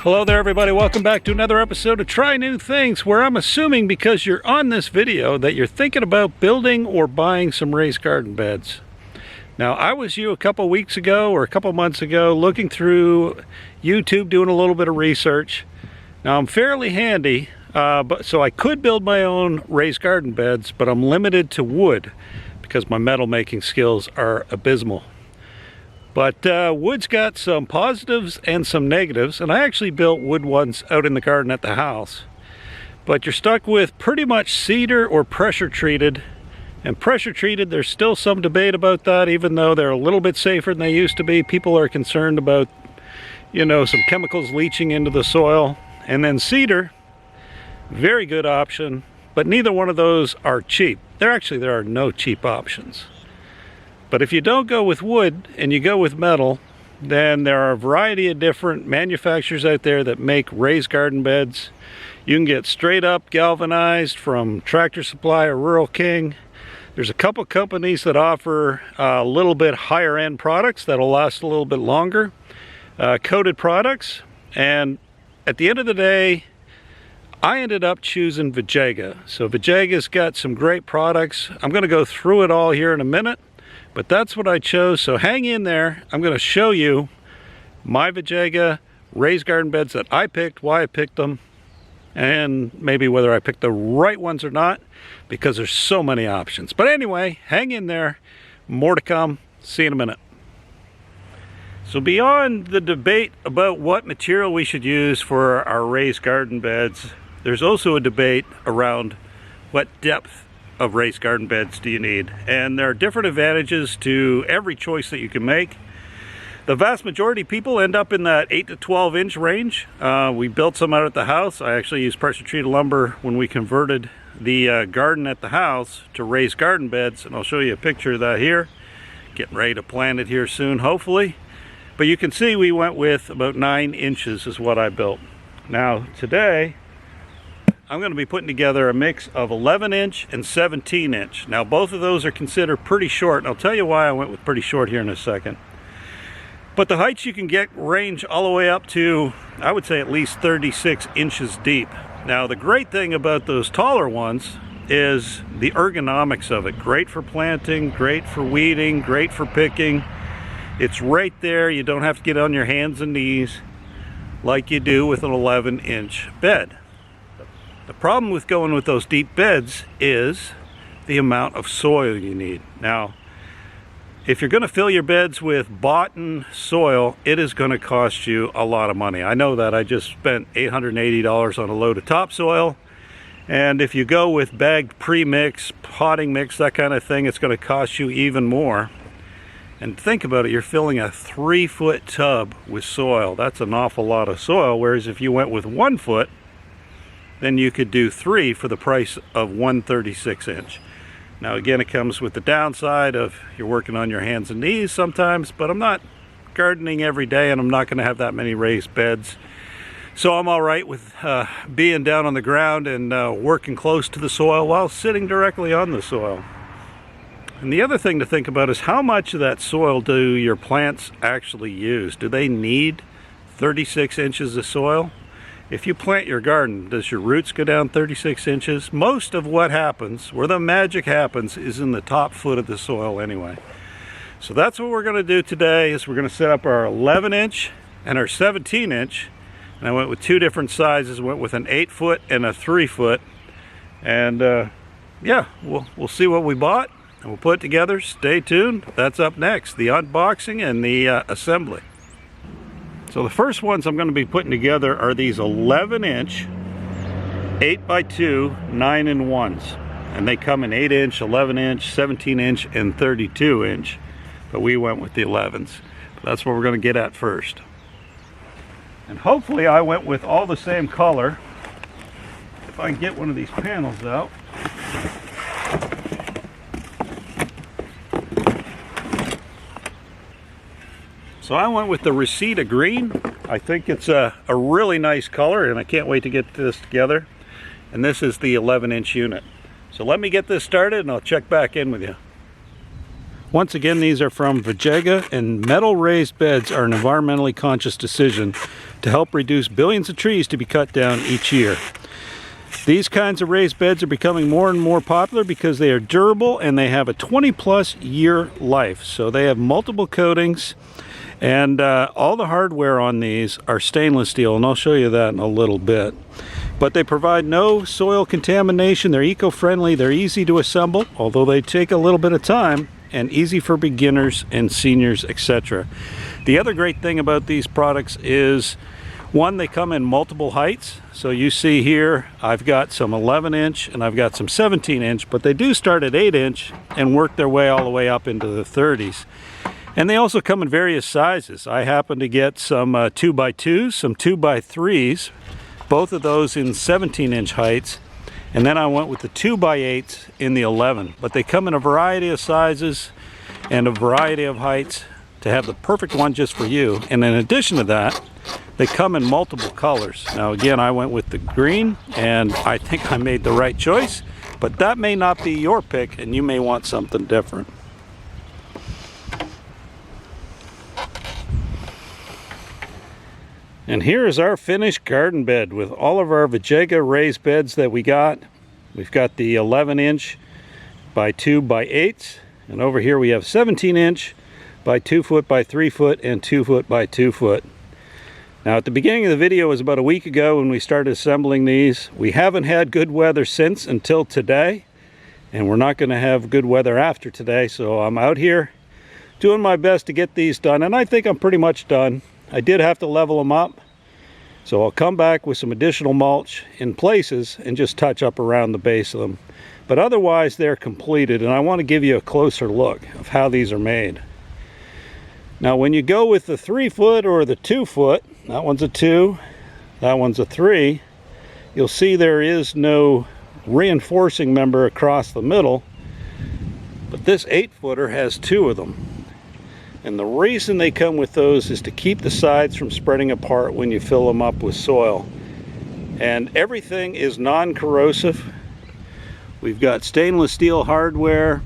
Hello there everybody, welcome back to another episode of Try New Things, where I'm assuming because you're on this video that you're thinking about building or buying some raised garden beds. Now I was you a couple weeks ago or a couple months ago looking through YouTube doing a little bit of research. Now I'm fairly handy, so I could build my own raised garden beds, but I'm limited to wood because my metal making skills are abysmal. But wood's got some positives and some negatives, and I actually built wood ones out in the garden at the house. But you're stuck with pretty much cedar or pressure treated. And pressure treated, there's still some debate about that, even though they're a little bit safer than they used to be. People are concerned about, you know, some chemicals leaching into the soil. And then cedar, very good option, but neither one of those are cheap. There are no cheap options. But if you don't go with wood and you go with metal, then there are a variety of different manufacturers out there that make raised garden beds. You can get straight up galvanized from Tractor Supply or Rural King. There's a couple companies that offer a little bit higher end products that'll last a little bit longer, coated products. And at the end of the day, I ended up choosing VEGEGA. So VEGEGA's got some great products. I'm going to go through it all here in a minute. But that's what I chose, so hang in there. I'm going to show you my VEGEGA raised garden beds that I picked, why I picked them, and maybe whether I picked the right ones or not, because there's so many options. But anyway, hang in there. More to come. See you in a minute. So beyond the debate about what material we should use for our raised garden beds, there's also a debate around what depth of raised garden beds do you need, and there are different advantages to every choice that you can make. The vast majority of people end up in that 8 to 12 inch range. We built some out at the house. I actually used pressure treated lumber when we converted the garden at the house to raised garden beds, and I'll show you a picture of that here. Getting ready to plant it here soon, hopefully. But you can see we went with about 9 inches is what I built. Now today I'm going to be putting together a mix of 11 inch and 17 inch. Now both of those are considered pretty short, and I'll tell you why I went with pretty short here in a second. But the heights you can get range all the way up to, I would say, at least 36 inches deep. Now the great thing about those taller ones is the ergonomics of it. Great for planting, great for weeding, great for picking. It's right there. You don't have to get on your hands and knees like you do with an 11 inch bed. The problem with going with those deep beds is the amount of soil you need. Now, if you're going to fill your beds with bought-in soil, it is going to cost you a lot of money. I know that. I just spent $880 on a load of topsoil. And if you go with bagged pre-mix, potting mix, that kind of thing, it's going to cost you even more. And think about it, you're filling a 3-foot tub with soil. That's an awful lot of soil, whereas if you went with 1 foot, then you could do 3 for the price of 1 36 inch. Now again, it comes with the downside of you're working on your hands and knees sometimes, but I'm not gardening every day and I'm not going to have that many raised beds. So I'm all right with being down on the ground and working close to the soil while sitting directly on the soil. And the other thing to think about is how much of that soil do your plants actually use? Do they need 36 inches of soil? If you plant your garden, does your roots go down 36 inches? Most of what happens, where the magic happens, is in the top foot of the soil anyway. So that's what we're going to do today, is we're going to set up our 11 inch and our 17 inch. And I went with 2 different sizes. I went with an 8-foot and a 3-foot. And yeah, we'll see what we bought and we'll put it together. Stay tuned. That's up next, the unboxing and the assembly. So the first ones I'm going to be putting together are these 11 inch 8x2 9-in-1s, and they come in 8 inch, 11 inch, 17 inch, and 32 inch, but we went with the 11s. That's what we're going to get at first. And hopefully I went with all the same color. If I can get one of these panels out. So I went with the Reseda green. I think it's a really nice color, and I can't wait to get this together. And this is the 11 inch unit. So let me get this started and I'll check back in with you. Once again, these are from VEGEGA, and metal raised beds are an environmentally conscious decision to help reduce billions of trees to be cut down each year. These kinds of raised beds are becoming more and more popular because they are durable and they have a 20+ year life. So they have multiple coatings, and all the hardware on these are stainless steel, and I'll show you that in a little bit. But they provide no soil contamination, they're eco-friendly, they're easy to assemble, although they take a little bit of time, and easy for beginners and seniors, etc. The other great thing about these products is, one, they come in multiple heights. So you see here, I've got some 11-inch and I've got some 17-inch, but they do start at 8-inch and work their way all the way up into the 30s. And they also come in various sizes. I happen to get some 2x2s, some 2x3s, both of those in 17-inch heights. And then I went with the 2x8s in the 11. But they come in a variety of sizes and a variety of heights to have the perfect one just for you. And in addition to that, they come in multiple colors. Now again, I went with the green, and I think I made the right choice, but that may not be your pick, and you may want something different. And here is our finished garden bed with all of our VEGEGA raised beds that we got. We've got the 11-inch by 2x8s, and over here we have 17-inch by 2 foot by 3 foot and 2 foot by 2 foot. Now at the beginning of the video was about a week ago when we started assembling these. We haven't had good weather since until today, and we're not going to have good weather after today, so I'm out here doing my best to get these done, and I think I'm pretty much done. I did have to level them up, so I'll come back with some additional mulch in places and just touch up around the base of them. But otherwise they're completed, and I want to give you a closer look of how these are made. Now when you go with the 3 foot or the 2 foot, that one's a 2, that one's a 3, you'll see there is no reinforcing member across the middle, but this 8-footer has 2 of them. And the reason they come with those is to keep the sides from spreading apart when you fill them up with soil. And everything is non-corrosive. We've got stainless steel hardware.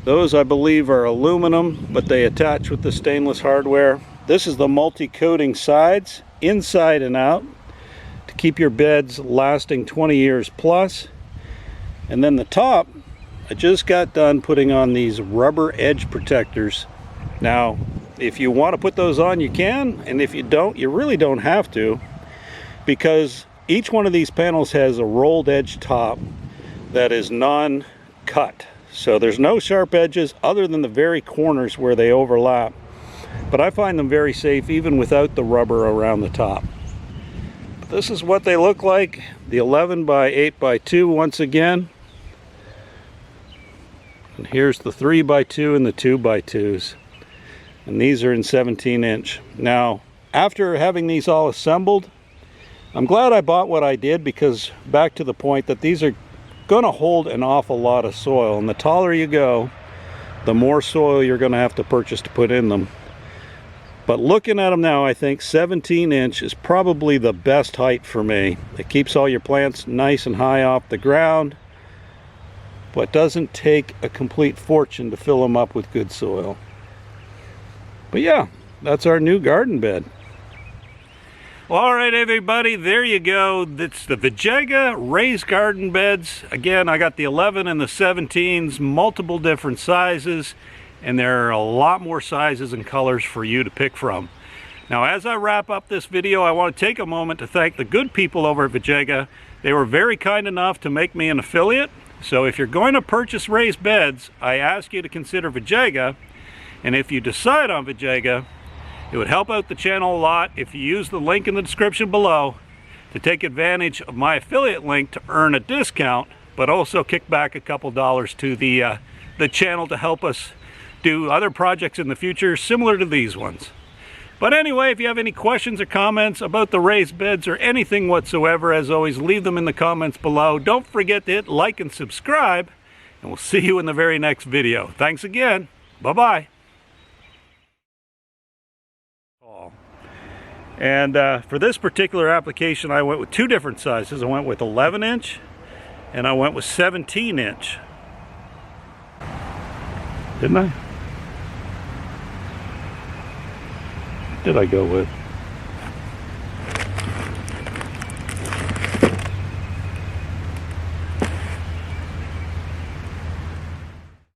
Those I believe are aluminum, but they attach with the stainless hardware. This is the multi-coating sides, inside and out, to keep your beds lasting 20 years plus. And then the top, I just got done putting on these rubber edge protectors. Now, if you want to put those on, you can, and if you don't, you really don't have to, because each one of these panels has a rolled edge top that is non-cut. So there's no sharp edges other than the very corners where they overlap. But I find them very safe even without the rubber around the top. But this is what they look like, the 11 by 8 by 2 once again. And here's the 3 by 2 and the 2 by 2s. And these are in 17-inch. Now, after having these all assembled, I'm glad I bought what I did, because back to the point that these are going to hold an awful lot of soil, and the taller you go, the more soil you're going to have to purchase to put in them. But looking at them now, I think 17-inch is probably the best height for me. It keeps all your plants nice and high off the ground, but doesn't take a complete fortune to fill them up with good soil. But yeah, that's our new garden bed. Well, all right, everybody, there you go. It's the VEGEGA raised garden beds. Again, I got the 11 and the 17s, multiple different sizes, and there are a lot more sizes and colors for you to pick from. Now, as I wrap up this video, I want to take a moment to thank the good people over at VEGEGA. They were very kind enough to make me an affiliate. So if you're going to purchase raised beds, I ask you to consider VEGEGA. And if you decide on VEGEGA, it would help out the channel a lot if you use the link in the description below to take advantage of my affiliate link to earn a discount, but also kick back a couple dollars to the channel to help us do other projects in the future similar to these ones. But anyway, if you have any questions or comments about the raised beds or anything whatsoever, as always, leave them in the comments below. Don't forget to hit like and subscribe, and we'll see you in the very next video. Thanks again. Bye-bye. And for this particular application, I went with 2 different sizes. I went with 11-inch and I went with 17-inch. Didn't I? What did I go with?